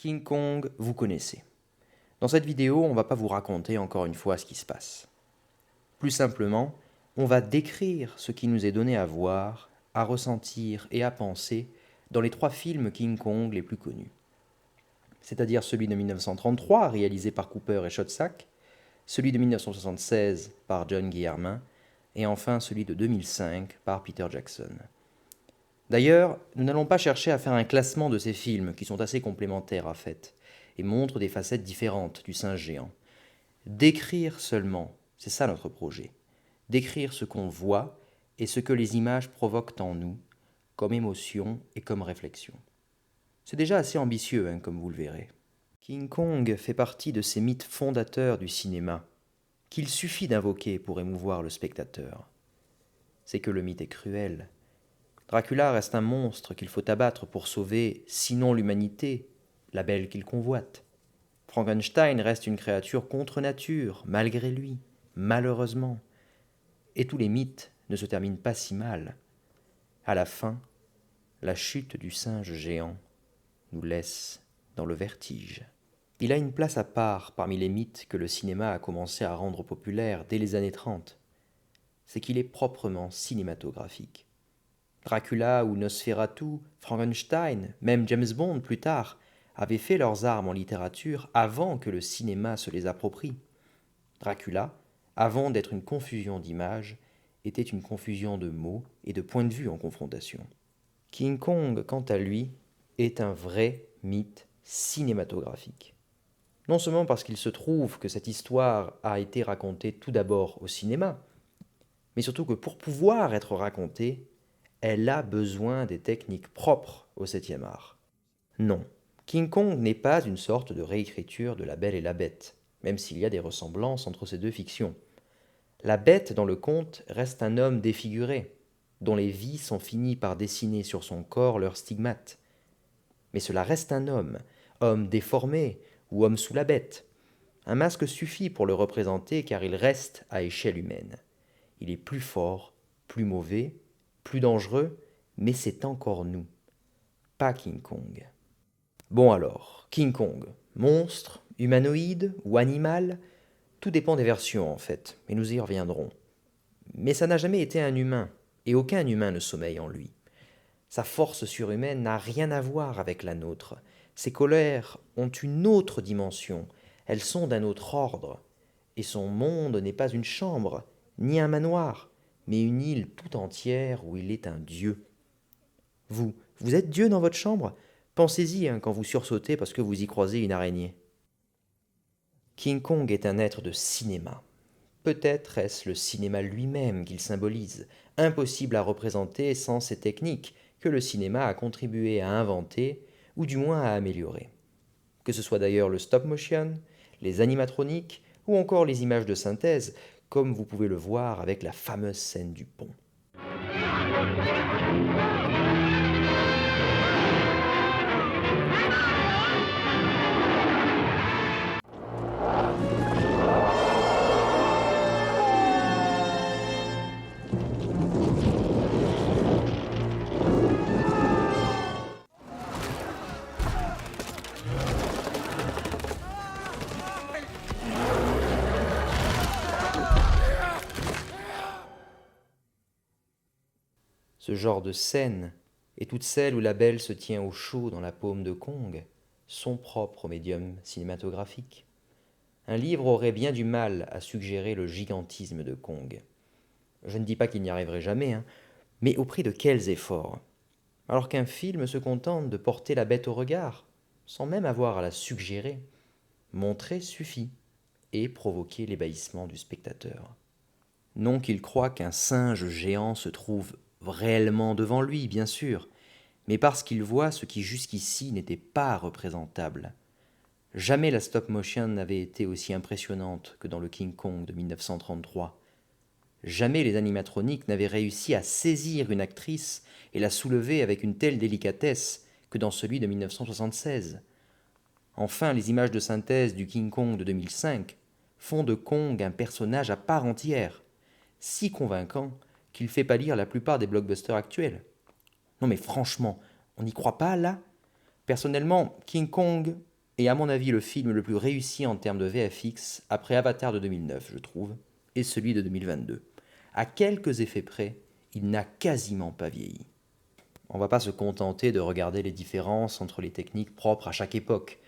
King Kong, vous connaissez. Dans cette vidéo, on ne va pas vous raconter encore une fois ce qui se passe. Plus simplement, on va décrire ce qui nous est donné à voir, à ressentir et à penser dans les 3 films King Kong les plus connus. C'est-à-dire celui de 1933, réalisé par Cooper et Schoedsack, celui de 1976 par John Guillermin, et enfin celui de 2005 par Peter Jackson. D'ailleurs, nous n'allons pas chercher à faire un classement de ces films, qui sont assez complémentaires en fait, et montrent des facettes différentes du singe géant. Décrire seulement, c'est ça notre projet. Décrire ce qu'on voit et ce que les images provoquent en nous, comme émotion et comme réflexion. C'est déjà assez ambitieux, comme vous le verrez. King Kong fait partie de ces mythes fondateurs du cinéma, qu'il suffit d'invoquer pour émouvoir le spectateur. C'est que le mythe est cruel. Dracula reste un monstre qu'il faut abattre pour sauver, sinon l'humanité, la belle qu'il convoite. Frankenstein reste une créature contre nature, malgré lui, malheureusement. Et tous les mythes ne se terminent pas si mal. À la fin, la chute du singe géant nous laisse dans le vertige. Il a une place à part parmi les mythes que le cinéma a commencé à rendre populaires dès les années 30. C'est qu'il est proprement cinématographique. Dracula ou Nosferatu, Frankenstein, même James Bond plus tard, avaient fait leurs armes en littérature avant que le cinéma se les approprie. Dracula, avant d'être une confusion d'images, était une confusion de mots et de points de vue en confrontation. King Kong, quant à lui, est un vrai mythe cinématographique. Non seulement parce qu'il se trouve que cette histoire a été racontée tout d'abord au cinéma, mais surtout que pour pouvoir être racontée, elle a besoin des techniques propres au 7e art. Non, King Kong n'est pas une sorte de réécriture de La Belle et la Bête, même s'il y a des ressemblances entre ces deux fictions. La bête dans le conte reste un homme défiguré, dont les vices ont fini par dessiner sur son corps leurs stigmates. Mais cela reste un homme, homme déformé ou homme sous la bête. Un masque suffit pour le représenter car il reste à échelle humaine. Il est plus fort, plus mauvais, plus dangereux, mais c'est encore nous, pas King Kong. Bon alors, King Kong, monstre, humanoïde ou animal, tout dépend des versions en fait, et nous y reviendrons. Mais ça n'a jamais été un humain, et aucun humain ne sommeille en lui. Sa force surhumaine n'a rien à voir avec la nôtre. Ses colères ont une autre dimension, elles sont d'un autre ordre. Et son monde n'est pas une chambre, ni un manoir, mais une île tout entière où il est un dieu. Vous êtes Dieu dans votre chambre? Pensez-y quand vous sursautez parce que vous y croisez une araignée. King Kong est un être de cinéma. Peut-être est-ce le cinéma lui-même qu'il symbolise, impossible à représenter sans ces techniques que le cinéma a contribué à inventer, ou du moins à améliorer. Que ce soit d'ailleurs le stop motion, les animatroniques, ou encore les images de synthèse, comme vous pouvez le voir avec la fameuse scène du pont. Ce genre de scène, et toutes celles où la belle se tient au chaud dans la paume de Kong, sont propres au médium cinématographique. Un livre aurait bien du mal à suggérer le gigantisme de Kong. Je ne dis pas qu'il n'y arriverait jamais, mais au prix de quels efforts? Alors qu'un film se contente de porter la bête au regard, sans même avoir à la suggérer. Montrer suffit, et provoquer l'ébahissement du spectateur. Non qu'il croie qu'un singe géant se trouve réellement devant lui, bien sûr, mais parce qu'il voit ce qui jusqu'ici n'était pas représentable. Jamais la stop motion n'avait été aussi impressionnante que dans le King Kong de 1933. Jamais les animatroniques n'avaient réussi à saisir une actrice et la soulever avec une telle délicatesse que dans celui de 1976. Enfin, les images de synthèse du King Kong de 2005 font de Kong un personnage à part entière, si convaincant qu'il fait pâlir la plupart des blockbusters actuels. Non mais franchement, on n'y croit pas là? Personnellement, King Kong, et à mon avis le film le plus réussi en termes de VFX après Avatar de 2009, je trouve, et celui de 2022. À quelques effets près, il n'a quasiment pas vieilli. On va pas se contenter de regarder les différences entre les techniques propres à chaque époque.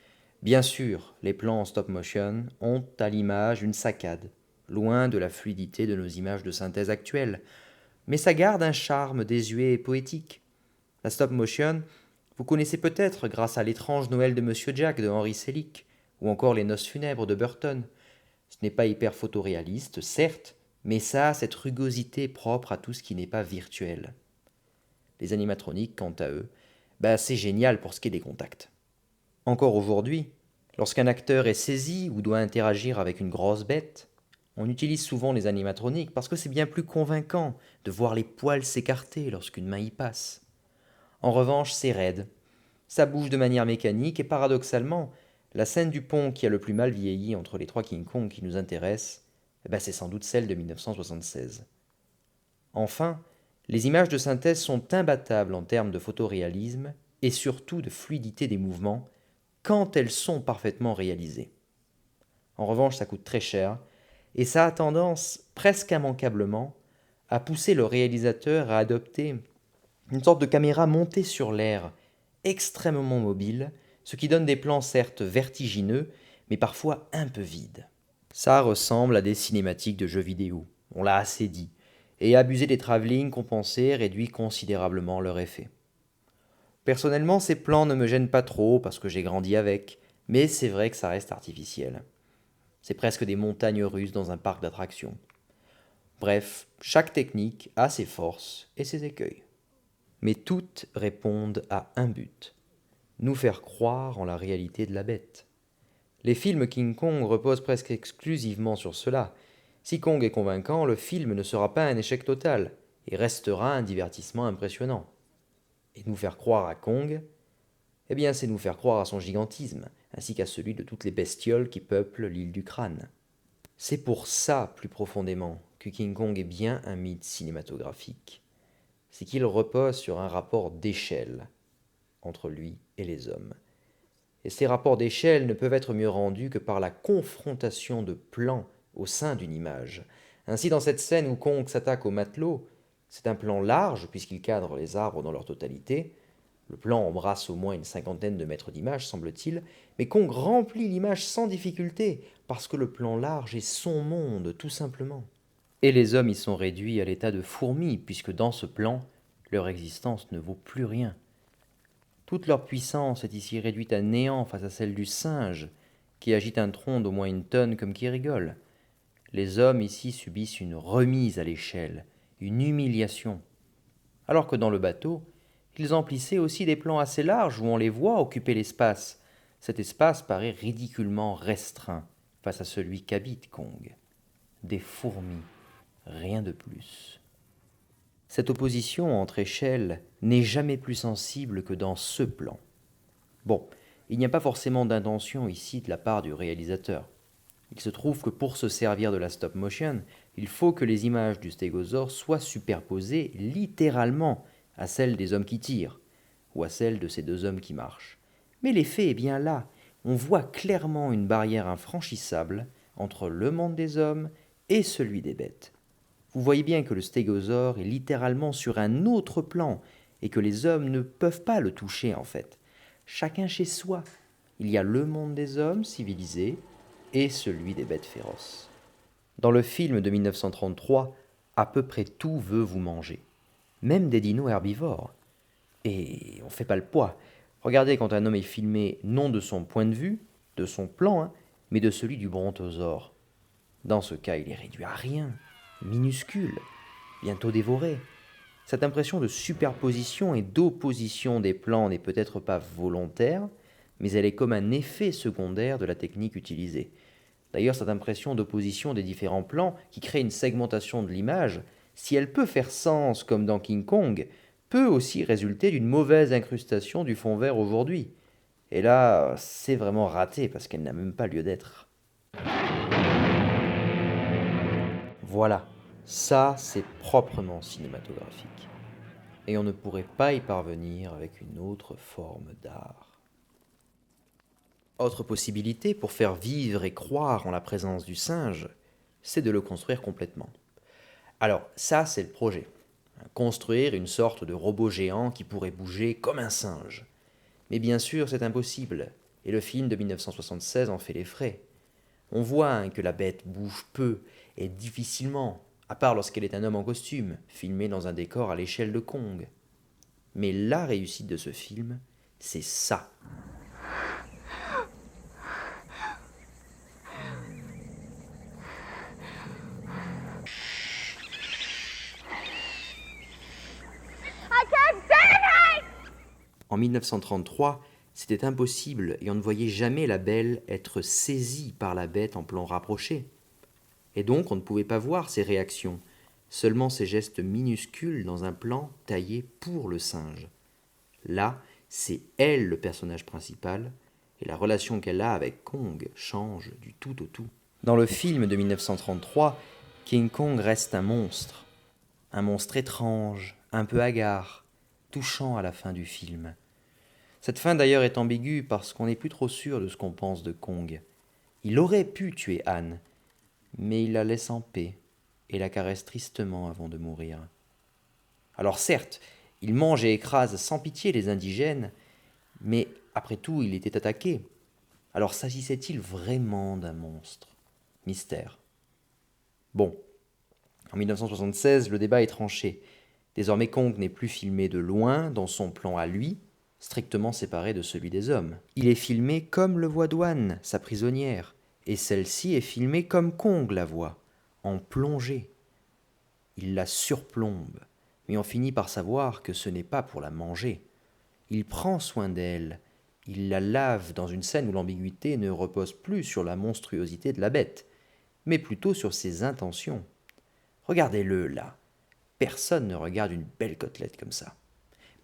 Bien sûr, les plans en stop motion ont à l'image une saccade, loin de la fluidité de nos images de synthèse actuelles, mais ça garde un charme désuet et poétique. La stop motion, vous connaissez peut-être grâce à L'étrange Noël de Monsieur Jack de Henry Selick, ou encore Les Noces funèbres de Burton. Ce n'est pas hyper photoréaliste, certes, mais ça a cette rugosité propre à tout ce qui n'est pas virtuel. Les animatroniques, quant à eux, c'est génial pour ce qui est des contacts. Encore aujourd'hui, lorsqu'un acteur est saisi ou doit interagir avec une grosse bête, on utilise souvent les animatroniques parce que c'est bien plus convaincant de voir les poils s'écarter lorsqu'une main y passe. En revanche, c'est raide. Ça bouge de manière mécanique et paradoxalement, la scène du pont qui a le plus mal vieilli entre les trois King Kong qui nous intéressent, c'est sans doute celle de 1976. Enfin, les images de synthèse sont imbattables en termes de photoréalisme et surtout de fluidité des mouvements quand elles sont parfaitement réalisées. En revanche, ça coûte très cher et ça a tendance, presque immanquablement, à pousser le réalisateur à adopter une sorte de caméra montée sur l'air, extrêmement mobile, ce qui donne des plans certes vertigineux, mais parfois un peu vides. Ça ressemble à des cinématiques de jeux vidéo, on l'a assez dit, et abuser des travelling compensés réduit considérablement leur effet. Personnellement, ces plans ne me gênent pas trop parce que j'ai grandi avec, mais c'est vrai que ça reste artificiel. C'est presque des montagnes russes dans un parc d'attractions. Bref, chaque technique a ses forces et ses écueils. Mais toutes répondent à un but, nous faire croire en la réalité de la bête. Les films King Kong reposent presque exclusivement sur cela. Si Kong est convaincant, le film ne sera pas un échec total et restera un divertissement impressionnant. Et nous faire croire à Kong, c'est nous faire croire à son gigantisme, ainsi qu'à celui de toutes les bestioles qui peuplent l'île du Crâne. C'est pour ça, plus profondément, que King Kong est bien un mythe cinématographique. C'est qu'il repose sur un rapport d'échelle entre lui et les hommes. Et ces rapports d'échelle ne peuvent être mieux rendus que par la confrontation de plans au sein d'une image. Ainsi, dans cette scène où Kong s'attaque au matelot, c'est un plan large puisqu'il cadre les arbres dans leur totalité. Le plan embrasse au moins une cinquantaine de mètres d'image, semble-t-il, mais Kong remplit l'image sans difficulté parce que le plan large est son monde, tout simplement. Et les hommes y sont réduits à l'état de fourmis, puisque dans ce plan, leur existence ne vaut plus rien. Toute leur puissance est ici réduite à néant face à celle du singe, qui agite un tronc d'au moins une tonne comme qui rigole. Les hommes ici subissent une remise à l'échelle, une humiliation. Alors que dans le bateau, ils emplissaient aussi des plans assez larges où on les voit occuper l'espace. Cet espace paraît ridiculement restreint face à celui qu'habite Kong. Des fourmis, rien de plus. Cette opposition entre échelles n'est jamais plus sensible que dans ce plan. Bon, il n'y a pas forcément d'intention ici de la part du réalisateur. Il se trouve que pour se servir de la stop motion, il faut que les images du stégosaure soient superposées littéralement à celles des hommes qui tirent, ou à celles de ces deux hommes qui marchent. Mais l'effet est bien là. On voit clairement une barrière infranchissable entre le monde des hommes et celui des bêtes. Vous voyez bien que le stégosaure est littéralement sur un autre plan et que les hommes ne peuvent pas le toucher en fait. Chacun chez soi. Il y a le monde des hommes civilisés et celui des bêtes féroces. Dans le film de 1933, à peu près tout veut vous manger, même des dinos herbivores. Et on ne fait pas le poids. Regardez quand un homme est filmé non de son point de vue, de son plan, mais de celui du brontosaure. Dans ce cas, il est réduit à rien, minuscule, bientôt dévoré. Cette impression de superposition et d'opposition des plans n'est peut-être pas volontaire, mais elle est comme un effet secondaire de la technique utilisée. D'ailleurs, cette impression d'opposition des différents plans, qui crée une segmentation de l'image, si elle peut faire sens comme dans King Kong, peut aussi résulter d'une mauvaise incrustation du fond vert aujourd'hui. Et là, c'est vraiment raté parce qu'elle n'a même pas lieu d'être. Voilà, ça c'est proprement cinématographique. Et on ne pourrait pas y parvenir avec une autre forme d'art. Autre possibilité pour faire vivre et croire en la présence du singe, c'est de le construire complètement. Alors ça, c'est le projet. Construire une sorte de robot géant qui pourrait bouger comme un singe. Mais bien sûr, c'est impossible, et le film de 1976 en fait les frais. On voit que la bête bouge peu et difficilement, à part lorsqu'elle est un homme en costume, filmé dans un décor à l'échelle de Kong. Mais la réussite de ce film, c'est ça. En 1933, c'était impossible et on ne voyait jamais la belle être saisie par la bête en plan rapproché. Et donc on ne pouvait pas voir ses réactions, seulement ses gestes minuscules dans un plan taillé pour le singe. Là, c'est elle le personnage principal, et la relation qu'elle a avec Kong change du tout au tout. Dans le film de 1933, King Kong reste un monstre étrange, un peu hagard, touchant à la fin du film. Cette fin d'ailleurs est ambiguë parce qu'on n'est plus trop sûr de ce qu'on pense de Kong. Il aurait pu tuer Anne, mais il la laisse en paix et la caresse tristement avant de mourir. Alors certes, il mange et écrase sans pitié les indigènes, mais après tout, il était attaqué. Alors s'agissait-il vraiment d'un monstre? Mystère. Bon, en 1976, le débat est tranché. Désormais, Kong n'est plus filmé de loin dans son plan à lui, strictement séparé de celui des hommes. Il est filmé comme le voit Dwan, sa prisonnière, et celle-ci est filmée comme Kong la voit, en plongée. Il la surplombe, mais on finit par savoir que ce n'est pas pour la manger. Il prend soin d'elle, il la lave dans une scène où l'ambiguïté ne repose plus sur la monstruosité de la bête, mais plutôt sur ses intentions. Regardez-le là. Personne ne regarde une belle côtelette comme ça.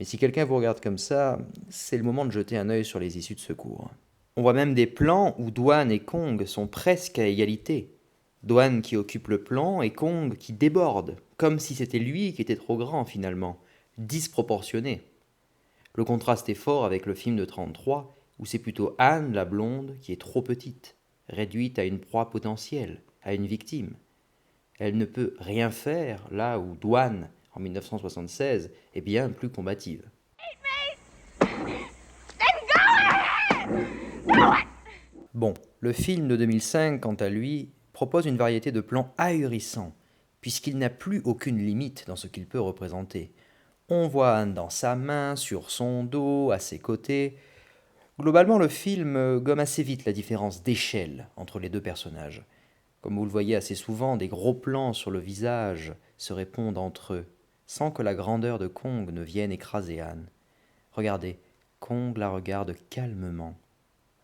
Mais si quelqu'un vous regarde comme ça, c'est le moment de jeter un œil sur les issues de secours. On voit même des plans où Dwan et Kong sont presque à égalité. Dwan qui occupe le plan et Kong qui déborde, comme si c'était lui qui était trop grand finalement, disproportionné. Le contraste est fort avec le film de 1933, où c'est plutôt Anne, la blonde, qui est trop petite, réduite à une proie potentielle, à une victime. Elle ne peut rien faire là où Dwan, en 1976, est bien plus combative. Bon, le film de 2005, quant à lui, propose une variété de plans ahurissants, puisqu'il n'a plus aucune limite dans ce qu'il peut représenter. On voit Anne dans sa main, sur son dos, à ses côtés. Globalement, le film gomme assez vite la différence d'échelle entre les deux personnages. Comme vous le voyez assez souvent, des gros plans sur le visage se répondent entre eux, sans que la grandeur de Kong ne vienne écraser Anne. Regardez, Kong la regarde calmement.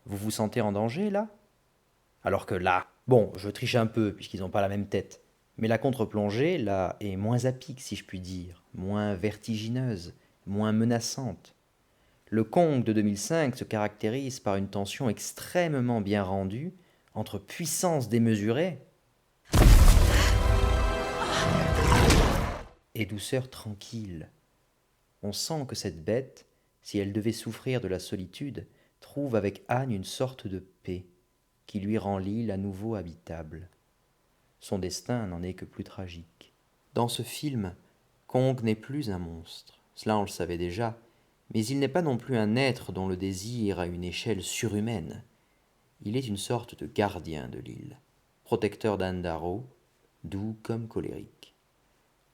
Vous vous sentez en danger, là? Alors que là, bon, je triche un peu, puisqu'ils n'ont pas la même tête, mais la contre-plongée, là, est moins à pic, si je puis dire, moins vertigineuse, moins menaçante. Le Kong de 2005 se caractérise par une tension extrêmement bien rendue entre puissance démesurée et douceur tranquille. On sent que cette bête, si elle devait souffrir de la solitude, trouve avec Anne une sorte de paix qui lui rend l'île à nouveau habitable. Son destin n'en est que plus tragique. Dans ce film, Kong n'est plus un monstre, cela on le savait déjà, mais il n'est pas non plus un être dont le désir a une échelle surhumaine. Il est une sorte de gardien de l'île, protecteur d'Anne Darrow, doux comme colérique.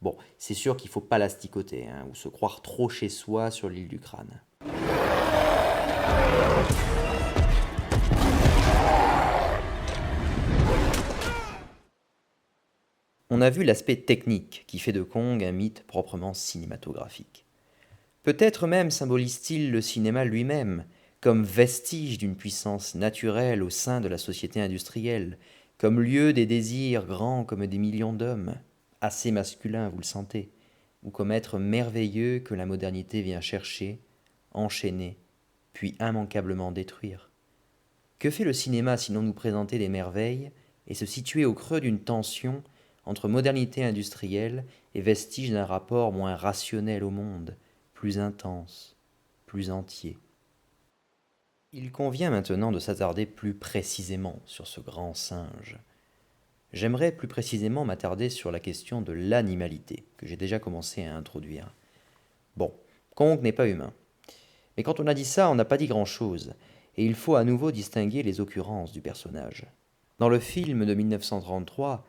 Bon, c'est sûr qu'il ne faut pas l'asticoter, ou se croire trop chez soi sur l'île du crâne. On a vu l'aspect technique qui fait de Kong un mythe proprement cinématographique. Peut-être même symbolise-t-il le cinéma lui-même, comme vestige d'une puissance naturelle au sein de la société industrielle, comme lieu des désirs grands comme des millions d'hommes, assez masculins, vous le sentez, ou comme être merveilleux que la modernité vient chercher, enchaîner, puis immanquablement détruire. Que fait le cinéma sinon nous présenter des merveilles et se situer au creux d'une tension entre modernité industrielle et vestige d'un rapport moins rationnel au monde, plus intense, plus entier. Il convient maintenant de s'attarder plus précisément sur ce grand singe. J'aimerais plus précisément m'attarder sur la question de l'animalité, que j'ai déjà commencé à introduire. Bon, Kong n'est pas humain. Mais quand on a dit ça, on n'a pas dit grand-chose, et il faut à nouveau distinguer les occurrences du personnage. Dans le film de 1933,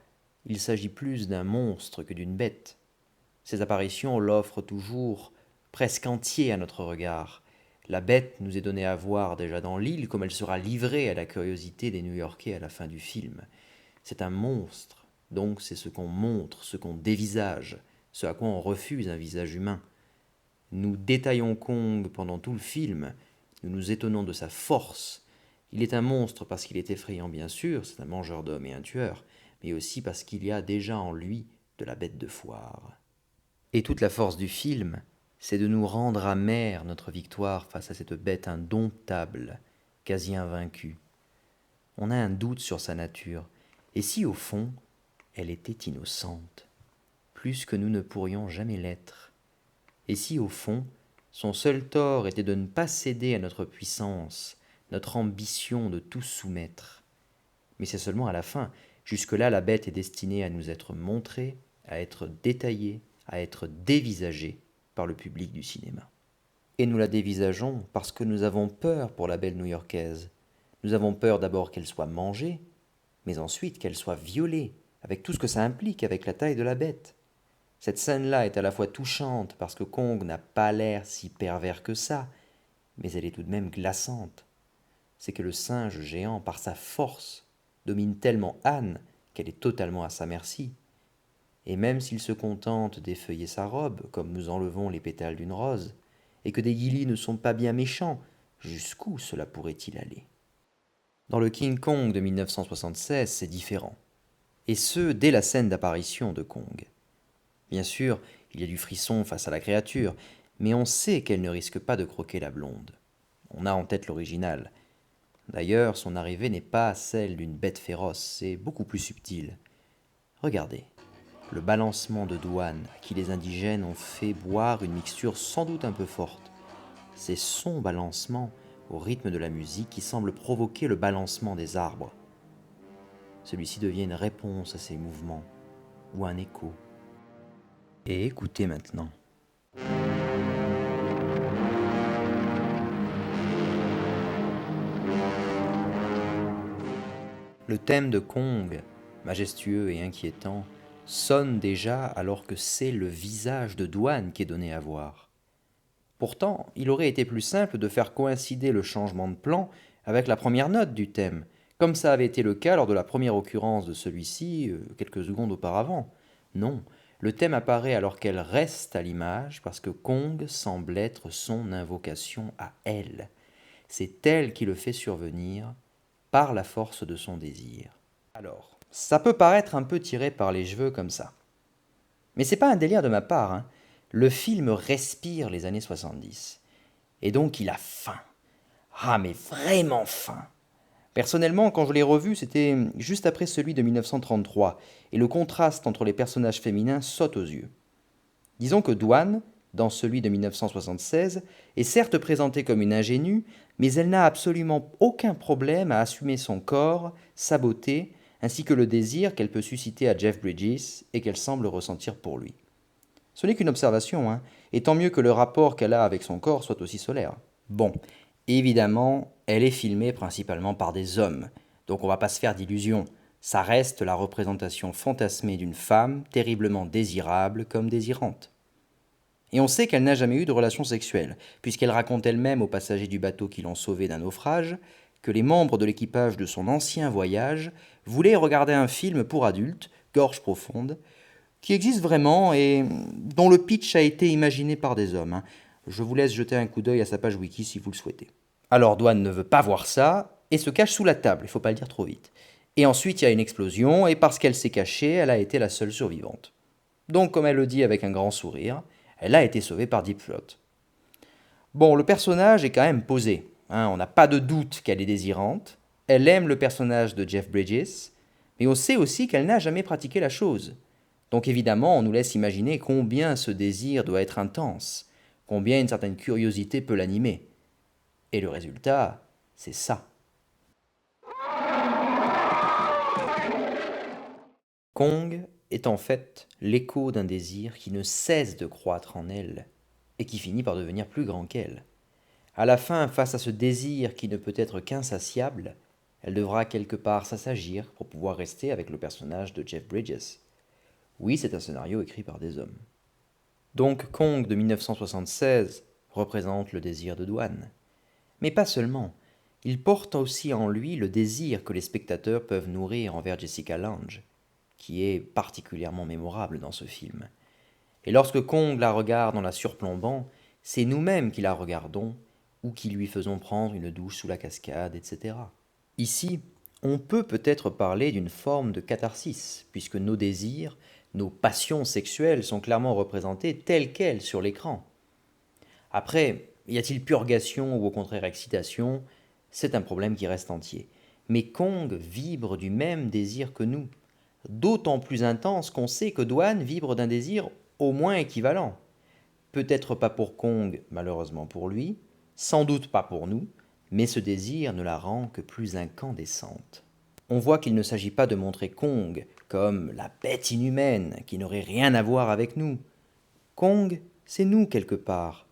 il s'agit plus d'un monstre que d'une bête. Ses apparitions l'offrent toujours presque entier à notre regard. La bête nous est donnée à voir déjà dans l'île, comme elle sera livrée à la curiosité des New-Yorkais à la fin du film. C'est un monstre, donc c'est ce qu'on montre, ce qu'on dévisage, ce à quoi on refuse un visage humain. Nous détaillons Kong pendant tout le film, nous nous étonnons de sa force. Il est un monstre parce qu'il est effrayant bien sûr, c'est un mangeur d'hommes et un tueur, mais aussi parce qu'il y a déjà en lui de la bête de foire. Et toute la force du film, c'est de nous rendre amère notre victoire face à cette bête indomptable, quasi invaincue. On a un doute sur sa nature, et si au fond, elle était innocente, plus que nous ne pourrions jamais l'être, et si au fond, son seul tort était de ne pas céder à notre puissance, notre ambition de tout soumettre. Mais c'est seulement à la fin. Jusque-là, la bête est destinée à nous être montrée, à être détaillée, à être dévisagée par le public du cinéma. Et nous la dévisageons parce que nous avons peur pour la belle New-Yorkaise. Nous avons peur d'abord qu'elle soit mangée, mais ensuite qu'elle soit violée, avec tout ce que ça implique, avec la taille de la bête. Cette scène-là est à la fois touchante parce que Kong n'a pas l'air si pervers que ça, mais elle est tout de même glaçante. C'est que le singe géant, par sa force, domine tellement Anne qu'elle est totalement à sa merci. Et même s'il se contente d'effeuiller sa robe, comme nous enlevons les pétales d'une rose, et que des guilis ne sont pas bien méchants, jusqu'où cela pourrait-il aller? Dans le King Kong de 1976, c'est différent. Et ce, dès la scène d'apparition de Kong. Bien sûr, il y a du frisson face à la créature, mais on sait qu'elle ne risque pas de croquer la blonde. On a en tête l'original. D'ailleurs, son arrivée n'est pas celle d'une bête féroce, c'est beaucoup plus subtil. Regardez, le balancement de Douane à qui les indigènes ont fait boire une mixture sans doute un peu forte. C'est son balancement, au rythme de la musique, qui semble provoquer le balancement des arbres. Celui-ci devient une réponse à ces mouvements, ou un écho. Et écoutez maintenant. Le thème de Kong, majestueux et inquiétant, sonne déjà alors que c'est le visage de Douane qui est donné à voir. Pourtant, il aurait été plus simple de faire coïncider le changement de plan avec la première note du thème, comme ça avait été le cas lors de la première occurrence de celui-ci, quelques secondes auparavant. Non, le thème apparaît alors qu'elle reste à l'image parce que Kong semble être son invocation à elle. C'est elle qui le fait survenir par la force de son désir. Alors, ça peut paraître un peu tiré par les cheveux comme ça. Mais c'est pas un délire de ma part, hein. Le film respire les années 70. Et donc il a faim. Ah mais vraiment faim. Personnellement, quand je l'ai revu, c'était juste après celui de 1933, et le contraste entre les personnages féminins saute aux yeux. Disons que Douane, dans celui de 1976, est certes présentée comme une ingénue, mais elle n'a absolument aucun problème à assumer son corps, sa beauté, ainsi que le désir qu'elle peut susciter à Jeff Bridges et qu'elle semble ressentir pour lui. Ce n'est qu'une observation, hein, et tant mieux que le rapport qu'elle a avec son corps soit aussi solaire. Bon, évidemment, elle est filmée principalement par des hommes, donc on va pas se faire d'illusions. Ça reste la représentation fantasmée d'une femme terriblement désirable comme désirante. Et on sait qu'elle n'a jamais eu de relation sexuelle, puisqu'elle raconte elle-même aux passagers du bateau qui l'ont sauvée d'un naufrage que les membres de l'équipage de son ancien voyage voulaient regarder un film pour adultes, Gorge profonde, qui existe vraiment et dont le pitch a été imaginé par des hommes, hein. Je vous laisse jeter un coup d'œil à sa page wiki si vous le souhaitez. Alors Douane ne veut pas voir ça et se cache sous la table, il faut pas le dire trop vite. Et ensuite il y a une explosion et parce qu'elle s'est cachée, elle a été la seule survivante. Donc comme elle le dit avec un grand sourire, elle a été sauvée par Deep Throat. Bon, le personnage est quand même posé, hein, on n'a pas de doute qu'elle est désirante, elle aime le personnage de Jeff Bridges, mais on sait aussi qu'elle n'a jamais pratiqué la chose. Donc évidemment, on nous laisse imaginer combien ce désir doit être intense, combien une certaine curiosité peut l'animer. Et le résultat, c'est ça. Kong est en fait l'écho d'un désir qui ne cesse de croître en elle et qui finit par devenir plus grand qu'elle. À la fin, face à ce désir qui ne peut être qu'insatiable, elle devra quelque part s'assagir pour pouvoir rester avec le personnage de Jeff Bridges. Oui, c'est un scénario écrit par des hommes. Donc Kong de 1976 représente le désir de Dwan. Mais pas seulement. Il porte aussi en lui le désir que les spectateurs peuvent nourrir envers Jessica Lange, qui est particulièrement mémorable dans ce film. Et lorsque Kong la regarde en la surplombant, c'est nous-mêmes qui la regardons ou qui lui faisons prendre une douche sous la cascade, etc. Ici, on peut peut-être parler d'une forme de catharsis, puisque nos désirs, nos passions sexuelles sont clairement représentées telles quelles sur l'écran. Après, y a-t-il purgation ou au contraire excitation? C'est un problème qui reste entier. Mais Kong vibre du même désir que nous, d'autant plus intense qu'on sait que Dwan vibre d'un désir au moins équivalent. Peut-être pas pour Kong, malheureusement pour lui, sans doute pas pour nous, mais ce désir ne la rend que plus incandescente. On voit qu'il ne s'agit pas de montrer Kong comme la bête inhumaine qui n'aurait rien à voir avec nous. Kong, c'est nous quelque part,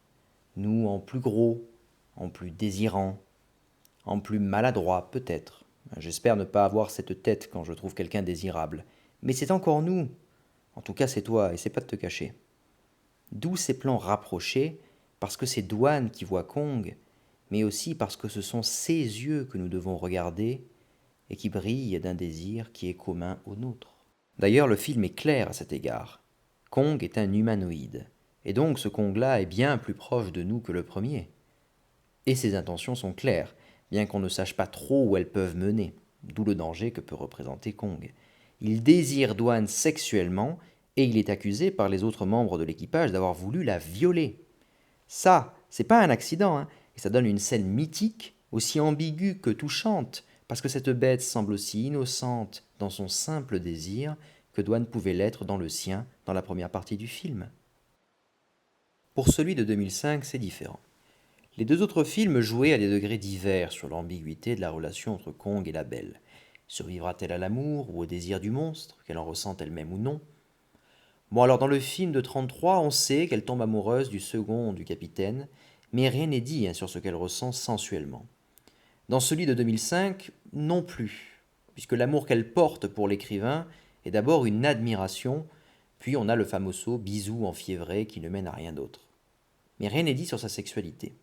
nous en plus gros, en plus désirant, en plus maladroit peut-être. J'espère ne pas avoir cette tête quand je trouve quelqu'un désirable, mais c'est encore nous. En tout cas, c'est toi, essaie pas de te cacher. D'où ces plans rapprochés, parce que c'est Dwan qui voit Kong, mais aussi parce que ce sont ses yeux que nous devons regarder et qui brillent d'un désir qui est commun au nôtre. D'ailleurs, le film est clair à cet égard. Kong est un humanoïde, et donc ce Kong-là est bien plus proche de nous que le premier. Et ses intentions sont claires, bien qu'on ne sache pas trop où elles peuvent mener, d'où le danger que peut représenter Kong. Il désire Dwan sexuellement, et il est accusé par les autres membres de l'équipage d'avoir voulu la violer. Ça, c'est pas un accident, hein, et ça donne une scène mythique, aussi ambiguë que touchante, parce que cette bête semble aussi innocente dans son simple désir que Dwan pouvait l'être dans le sien dans la première partie du film. Pour celui de 2005, c'est différent. Les deux autres films jouaient à des degrés divers sur l'ambiguïté de la relation entre Kong et la belle. Survivra-t-elle à l'amour ou au désir du monstre, qu'elle en ressente elle-même ou non? Bon, alors dans le film de 33, on sait qu'elle tombe amoureuse du second du capitaine, mais rien n'est dit sur ce qu'elle ressent sensuellement. Dans celui de 2005, non plus, puisque l'amour qu'elle porte pour l'écrivain est d'abord une admiration, puis on a le fameux bisou enfiévré qui ne mène à rien d'autre. Mais rien n'est dit sur sa sexualité.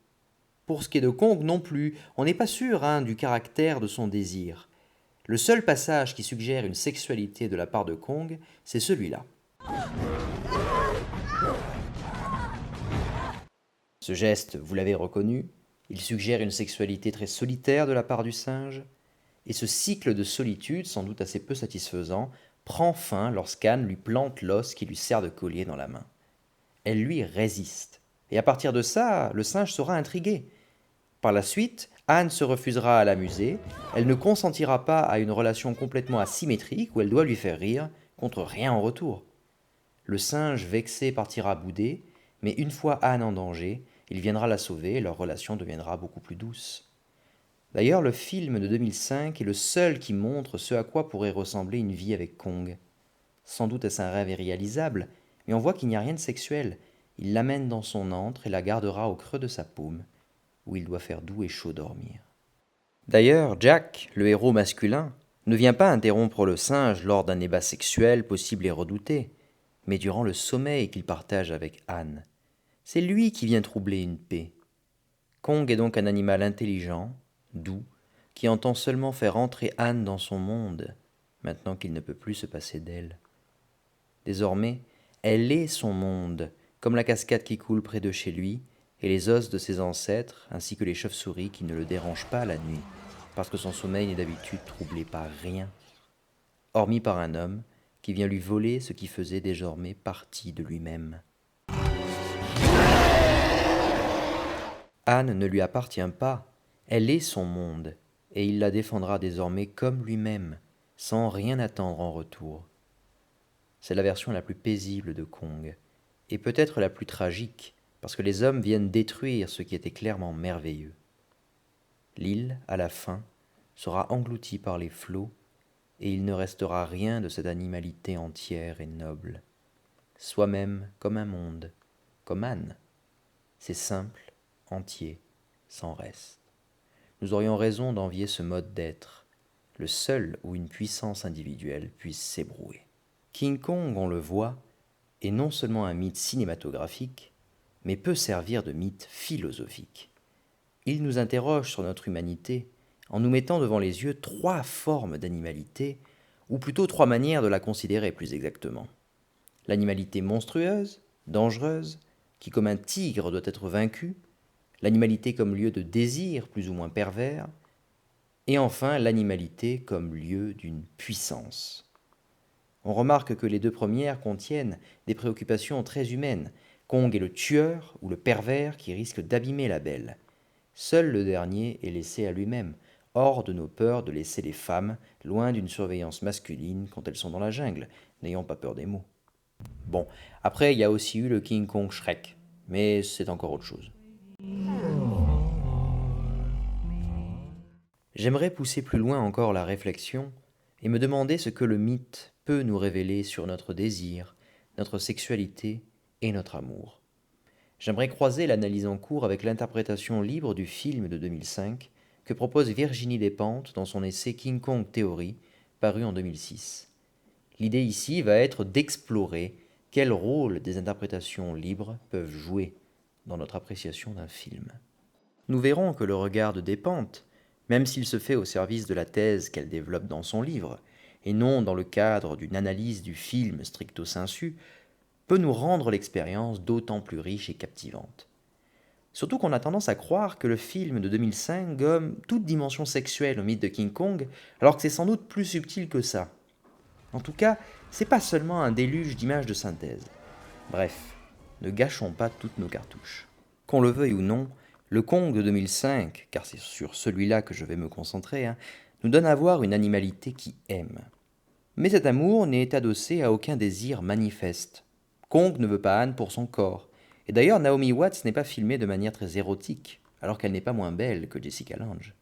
Pour ce qui est de Kong non plus, on n'est pas sûr du caractère de son désir. Le seul passage qui suggère une sexualité de la part de Kong, c'est celui-là. Ce geste, vous l'avez reconnu, il suggère une sexualité très solitaire de la part du singe, et ce cycle de solitude, sans doute assez peu satisfaisant, prend fin lorsqu'Anne lui plante l'os qui lui sert de collier dans la main. Elle lui résiste, et à partir de ça, le singe sera intrigué. Par la suite, Anne se refusera à l'amuser, elle ne consentira pas à une relation complètement asymétrique où elle doit lui faire rire, contre rien en retour. Le singe vexé partira bouder, mais une fois Anne en danger, il viendra la sauver et leur relation deviendra beaucoup plus douce. D'ailleurs, le film de 2005 est le seul qui montre ce à quoi pourrait ressembler une vie avec Kong. Sans doute est-ce un rêve irréalisable, mais on voit qu'il n'y a rien de sexuel. Il l'amène dans son antre et la gardera au creux de sa paume, où il doit faire doux et chaud dormir. D'ailleurs, Jack, le héros masculin, ne vient pas interrompre le singe lors d'un ébat sexuel possible et redouté, mais durant le sommeil qu'il partage avec Anne. C'est lui qui vient troubler une paix. Kong est donc un animal intelligent, doux, qui entend seulement faire entrer Anne dans son monde, maintenant qu'il ne peut plus se passer d'elle. Désormais, elle est son monde, comme la cascade qui coule près de chez lui, et les os de ses ancêtres, ainsi que les chauves-souris qui ne le dérangent pas la nuit, parce que son sommeil n'est d'habitude troublé par rien, hormis par un homme qui vient lui voler ce qui faisait désormais partie de lui-même. Anne ne lui appartient pas, elle est son monde, et il la défendra désormais comme lui-même, sans rien attendre en retour. C'est la version la plus paisible de Kong, et peut-être la plus tragique, parce que les hommes viennent détruire ce qui était clairement merveilleux. L'île, à la fin, sera engloutie par les flots, et il ne restera rien de cette animalité entière et noble. Soi-même comme un monde, comme Anne. C'est simple, entier, sans reste. Nous aurions raison d'envier ce mode d'être, le seul où une puissance individuelle puisse s'ébrouer. King Kong, on le voit, est non seulement un mythe cinématographique, mais peut servir de mythe philosophique. Il nous interroge sur notre humanité en nous mettant devant les yeux trois formes d'animalité, ou plutôt trois manières de la considérer plus exactement. L'animalité monstrueuse, dangereuse, qui comme un tigre doit être vaincue, l'animalité comme lieu de désir plus ou moins pervers, et enfin l'animalité comme lieu d'une puissance. On remarque que les deux premières contiennent des préoccupations très humaines. Kong est le tueur ou le pervers qui risque d'abîmer la belle. Seul le dernier est laissé à lui-même, hors de nos peurs de laisser les femmes loin d'une surveillance masculine quand elles sont dans la jungle, n'ayant pas peur des mots. Bon, après il y a aussi eu le King Kong Shrek, mais c'est encore autre chose. J'aimerais pousser plus loin encore la réflexion et me demander ce que le mythe peut nous révéler sur notre désir, notre sexualité et notre amour. J'aimerais croiser l'analyse en cours avec l'interprétation libre du film de 2005 que propose Virginie Despentes dans son essai King Kong Theory, paru en 2006. L'idée ici va être d'explorer quel rôle des interprétations libres peuvent jouer dans notre appréciation d'un film. Nous verrons que le regard de Despentes, même s'il se fait au service de la thèse qu'elle développe dans son livre, et non dans le cadre d'une analyse du film stricto sensu, peut nous rendre l'expérience d'autant plus riche et captivante. Surtout qu'on a tendance à croire que le film de 2005 gomme toute dimension sexuelle au mythe de King Kong, alors que c'est sans doute plus subtil que ça. En tout cas, c'est pas seulement un déluge d'images de synthèse. Bref, ne gâchons pas toutes nos cartouches. Qu'on le veuille ou non, le Kong de 2005, car c'est sur celui-là que je vais me concentrer, nous donne à voir une animalité qui aime. Mais cet amour n'est adossé à aucun désir manifeste. Kong ne veut pas Anne pour son corps. Et d'ailleurs, Naomi Watts n'est pas filmée de manière très érotique, alors qu'elle n'est pas moins belle que Jessica Lange.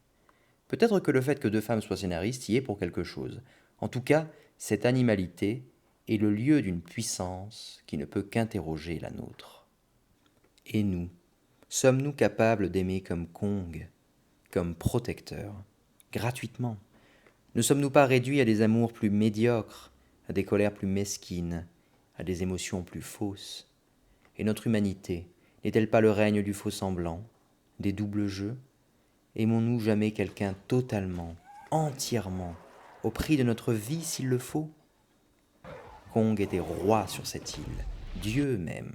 Peut-être que le fait que deux femmes soient scénaristes y est pour quelque chose. En tout cas, cette animalité est le lieu d'une puissance qui ne peut qu'interroger la nôtre. Et nous, sommes-nous capables d'aimer comme Kong, comme protecteur, gratuitement? Ne sommes-nous pas réduits à des amours plus médiocres, à des colères plus mesquines, à des émotions plus fausses? Et notre humanité n'est-elle pas le règne du faux-semblant, des doubles jeux? Aimons-nous jamais quelqu'un totalement, entièrement, au prix de notre vie s'il le faut? Kong était roi sur cette île, Dieu même.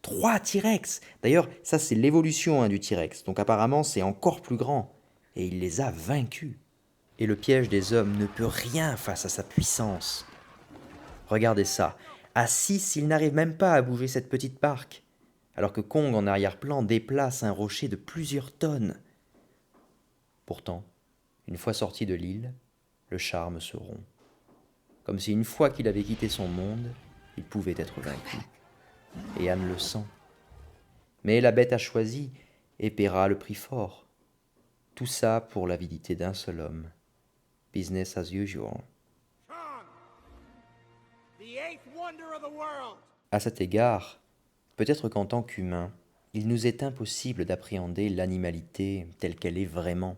3 T-Rex! D'ailleurs, ça c'est l'évolution du T-Rex, donc apparemment c'est encore plus grand. Et il les a vaincus. Et le piège des hommes ne peut rien face à sa puissance. Regardez ça. À 6, il n'arrive même pas à bouger cette petite barque, alors que Kong en arrière-plan déplace un rocher de plusieurs tonnes. Pourtant, une fois sorti de l'île, le charme se rompt. Comme si une fois qu'il avait quitté son monde, il pouvait être vaincu. Et Anne le sent. Mais la bête a choisi et paiera le prix fort. Tout ça pour l'avidité d'un seul homme. Business as usual. À cet égard, peut-être qu'en tant qu'humains, il nous est impossible d'appréhender l'animalité telle qu'elle est vraiment.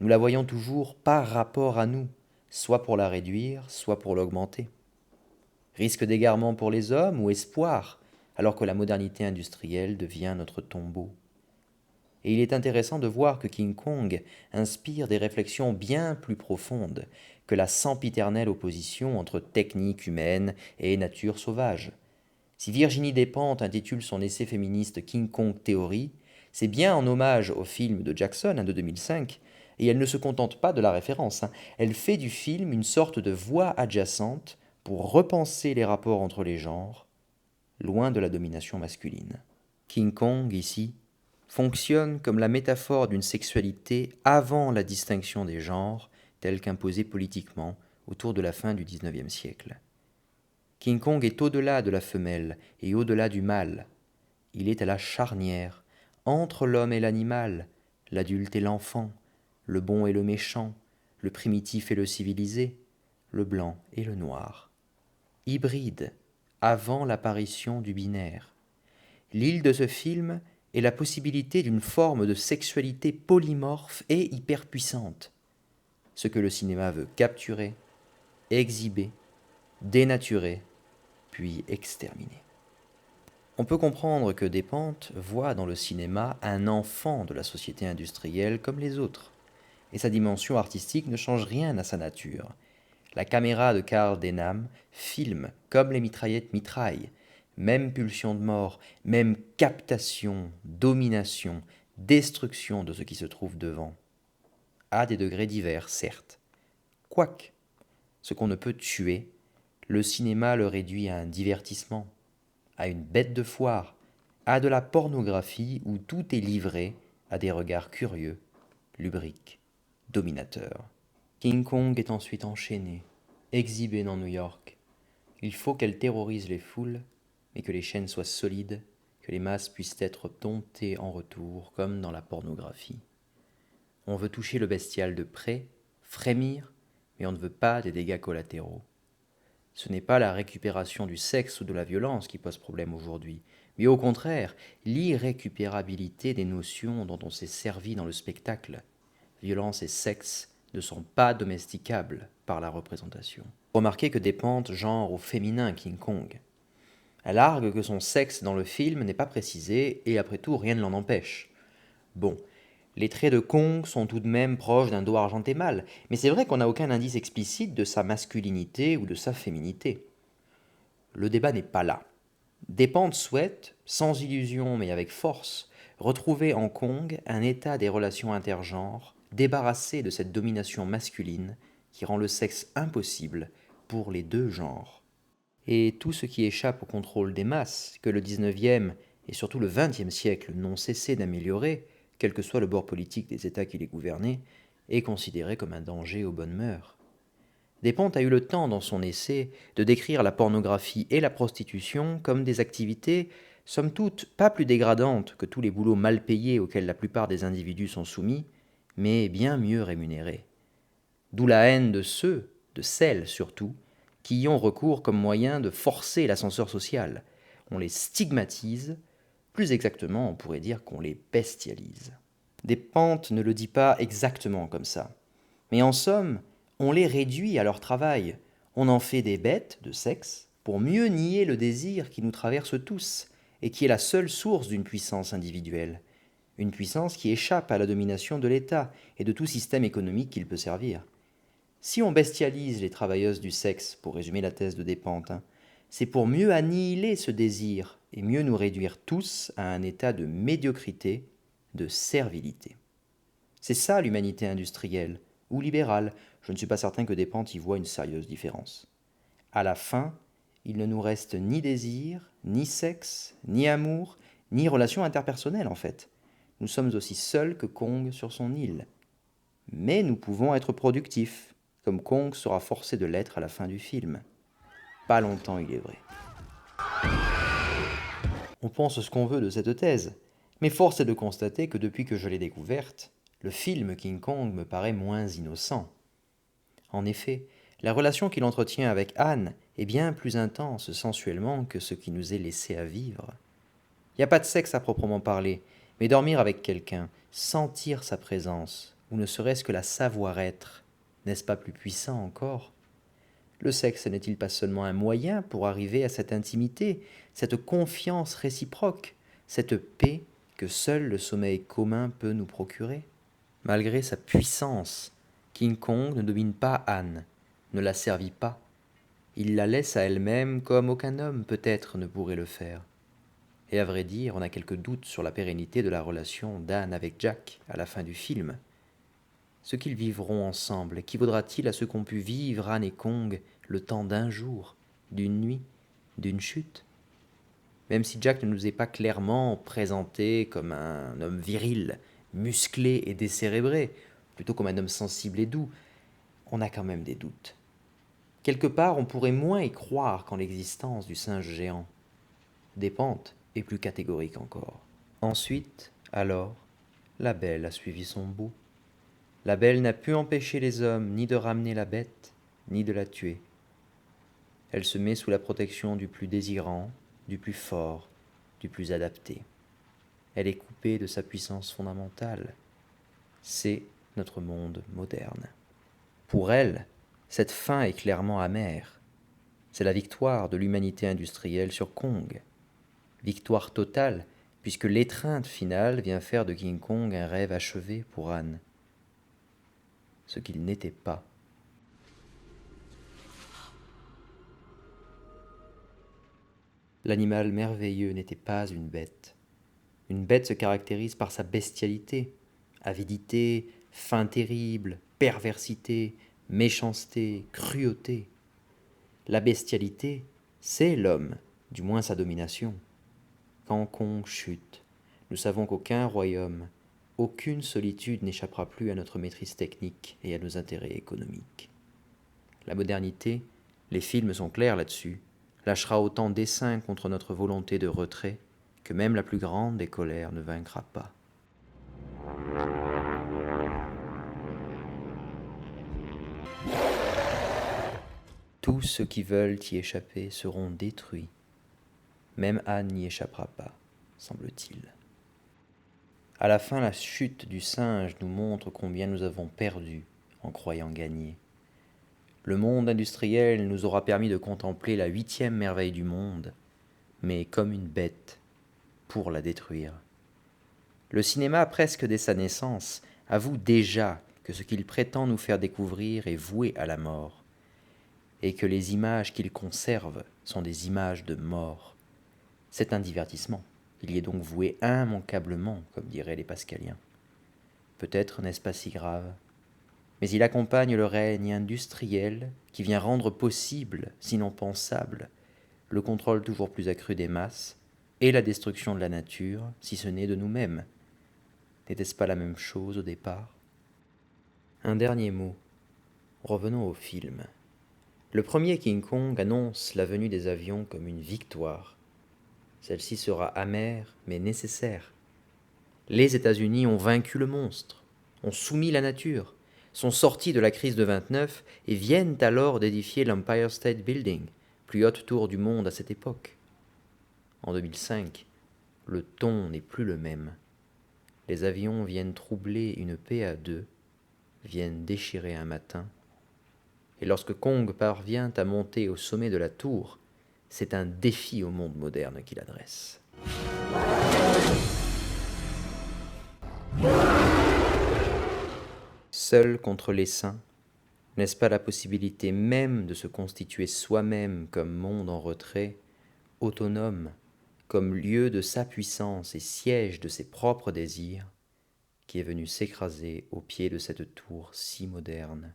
Nous la voyons toujours par rapport à nous, soit pour la réduire, soit pour l'augmenter. Risque d'égarement pour les hommes ou espoir, alors que la modernité industrielle devient notre tombeau. Et il est intéressant de voir que King Kong inspire des réflexions bien plus profondes que la sempiternelle opposition entre technique humaine et nature sauvage. Si Virginie Despentes intitule son essai féministe King Kong Theory, c'est bien en hommage au film de Jackson de 2005, et elle ne se contente pas de la référence, elle fait du film une sorte de voie adjacente pour repenser les rapports entre les genres, loin de la domination masculine. King Kong, ici, fonctionne comme la métaphore d'une sexualité avant la distinction des genres, telle qu'imposée politiquement autour de la fin du XIXe siècle. King Kong est au-delà de la femelle et au-delà du mâle. Il est à la charnière, entre l'homme et l'animal, l'adulte et l'enfant, le bon et le méchant, le primitif et le civilisé, le blanc et le noir. Hybride, avant l'apparition du binaire. L'île de ce film est la possibilité d'une forme de sexualité polymorphe et hyperpuissante, ce que le cinéma veut capturer, exhiber, dénaturer, puis exterminer. On peut comprendre que Despentes voit dans le cinéma un enfant de la société industrielle comme les autres, et sa dimension artistique ne change rien à sa nature. La caméra de Karl Denham filme comme les mitraillettes mitraillent, même pulsion de mort, même captation, domination, destruction de ce qui se trouve devant. À des degrés divers, certes. Quoique, ce qu'on ne peut tuer, le cinéma le réduit à un divertissement, à une bête de foire, à de la pornographie où tout est livré à des regards curieux, lubriques, dominateurs. King Kong est ensuite enchaîné, exhibé dans New York. Il faut qu'elle terrorise les foules, mais que les chaînes soient solides, que les masses puissent être domptées en retour, comme dans la pornographie. On veut toucher le bestial de près, frémir, mais on ne veut pas des dégâts collatéraux. Ce n'est pas la récupération du sexe ou de la violence qui pose problème aujourd'hui, mais au contraire, l'irrécupérabilité des notions dont on s'est servi dans le spectacle. Violence et sexe ne sont pas domesticables par la représentation. Remarquez que Despentes genre au féminin King Kong. Elle argue que son sexe dans le film n'est pas précisé, et après tout, rien ne l'en empêche. Bon, les traits de Kong sont tout de même proches d'un dos argenté mâle, mais c'est vrai qu'on n'a aucun indice explicite de sa masculinité ou de sa féminité. Le débat n'est pas là. Despentes souhaite, sans illusion mais avec force, retrouver en Kong un état des relations intergenres débarrassé de cette domination masculine qui rend le sexe impossible pour les deux genres. Et tout ce qui échappe au contrôle des masses, que le XIXe et surtout le XXe siècle n'ont cessé d'améliorer, quel que soit le bord politique des États qui les gouvernaient, est considéré comme un danger aux bonnes mœurs. Despentes a eu le temps, dans son essai, de décrire la pornographie et la prostitution comme des activités, somme toute, pas plus dégradantes que tous les boulots mal payés auxquels la plupart des individus sont soumis, mais bien mieux rémunérés. D'où la haine de ceux, de celles surtout, qui y ont recours comme moyen de forcer l'ascenseur social. On les stigmatise, plus exactement on pourrait dire qu'on les bestialise. Despentes ne le dit pas exactement comme ça, mais en somme, on les réduit à leur travail, on en fait des bêtes de sexe pour mieux nier le désir qui nous traverse tous et qui est la seule source d'une puissance individuelle, une puissance qui échappe à la domination de l'État et de tout système économique qu'il peut servir. Si on bestialise les travailleuses du sexe, pour résumer la thèse de Despentes, c'est pour mieux annihiler ce désir et mieux nous réduire tous à un état de médiocrité, de servilité. C'est ça l'humanité industrielle, ou libérale, je ne suis pas certain que Despentes y voit une sérieuse différence. À la fin, il ne nous reste ni désir, ni sexe, ni amour, ni relation interpersonnelle en fait. Nous sommes aussi seuls que Kong sur son île. Mais nous pouvons être productifs, comme Kong sera forcé de l'être à la fin du film. Pas longtemps, il est vrai. On pense ce qu'on veut de cette thèse, mais force est de constater que depuis que je l'ai découverte, le film King Kong me paraît moins innocent. En effet, la relation qu'il entretient avec Anne est bien plus intense sensuellement que ce qui nous est laissé à vivre. Il n'y a pas de sexe à proprement parler, mais dormir avec quelqu'un, sentir sa présence, ou ne serait-ce que la savoir-être, n'est-ce pas plus puissant encore ? Le sexe n'est-il pas seulement un moyen pour arriver à cette intimité, cette confiance réciproque, cette paix que seul le sommeil commun peut nous procurer ? Malgré sa puissance, King Kong ne domine pas Anne, ne la servit pas. Il la laisse à elle-même comme aucun homme peut-être ne pourrait le faire. Et à vrai dire, on a quelques doutes sur la pérennité de la relation d'Anne avec Jack à la fin du film. Ce qu'ils vivront ensemble équivaudra-t-il à ce qu'ont pu vivre Anne et Kong le temps d'un jour, d'une nuit, d'une chute ? Même si Jack ne nous est pas clairement présenté comme un homme viril, musclé et décérébré, plutôt comme un homme sensible et doux, on a quand même des doutes. Quelque part, on pourrait moins y croire qu'en l'existence du singe géant. Despentes est plus catégorique encore. Ensuite, alors, la belle a suivi son bout. La belle n'a pu empêcher les hommes ni de ramener la bête, ni de la tuer. Elle se met sous la protection du plus désirant, du plus fort, du plus adapté. Elle est coupée de sa puissance fondamentale. C'est notre monde moderne. Pour elle, cette fin est clairement amère. C'est la victoire de l'humanité industrielle sur Kong. Victoire totale, puisque l'étreinte finale vient faire de King Kong un rêve achevé pour Anne. Ce qu'il n'était pas. L'animal merveilleux n'était pas une bête. Une bête se caractérise par sa bestialité, avidité, faim terrible, perversité, méchanceté, cruauté. La bestialité, c'est l'homme, du moins sa domination. Quand Kong chute, nous savons qu'aucun royaume, aucune solitude n'échappera plus à notre maîtrise technique et à nos intérêts économiques. La modernité, les films sont clairs là-dessus, lâchera autant d'essaims contre notre volonté de retrait que même la plus grande des colères ne vaincra pas. Tous ceux qui veulent y échapper seront détruits. Même Anne n'y échappera pas, semble-t-il. À la fin, la chute du singe nous montre combien nous avons perdu en croyant gagner. Le monde industriel nous aura permis de contempler la 8e merveille du monde, mais comme une bête, pour la détruire. Le cinéma, presque dès sa naissance, avoue déjà que ce qu'il prétend nous faire découvrir est voué à la mort, et que les images qu'il conserve sont des images de mort. C'est un divertissement, il y est donc voué immanquablement, comme diraient les pascaliens. Peut-être n'est-ce pas si grave, mais il accompagne le règne industriel qui vient rendre possible, sinon pensable, le contrôle toujours plus accru des masses et la destruction de la nature, si ce n'est de nous-mêmes. N'était-ce pas la même chose au départ ? Un dernier mot. Revenons au film. Le premier King Kong annonce la venue des avions comme une victoire. Celle-ci sera amère mais nécessaire. Les États-Unis ont vaincu le monstre, ont soumis la nature, sont sortis de la crise de 29 et viennent alors d'édifier l'Empire State Building, plus haute tour du monde à cette époque. En 2005, le ton n'est plus le même. Les avions viennent troubler une paix à deux, viennent déchirer un matin. Et lorsque Kong parvient à monter au sommet de la tour, c'est un défi au monde moderne qu'il adresse. Seul contre les saints, n'est-ce pas la possibilité même de se constituer soi-même comme monde en retrait, autonome, comme lieu de sa puissance et siège de ses propres désirs, qui est venu s'écraser au pied de cette tour si moderne ?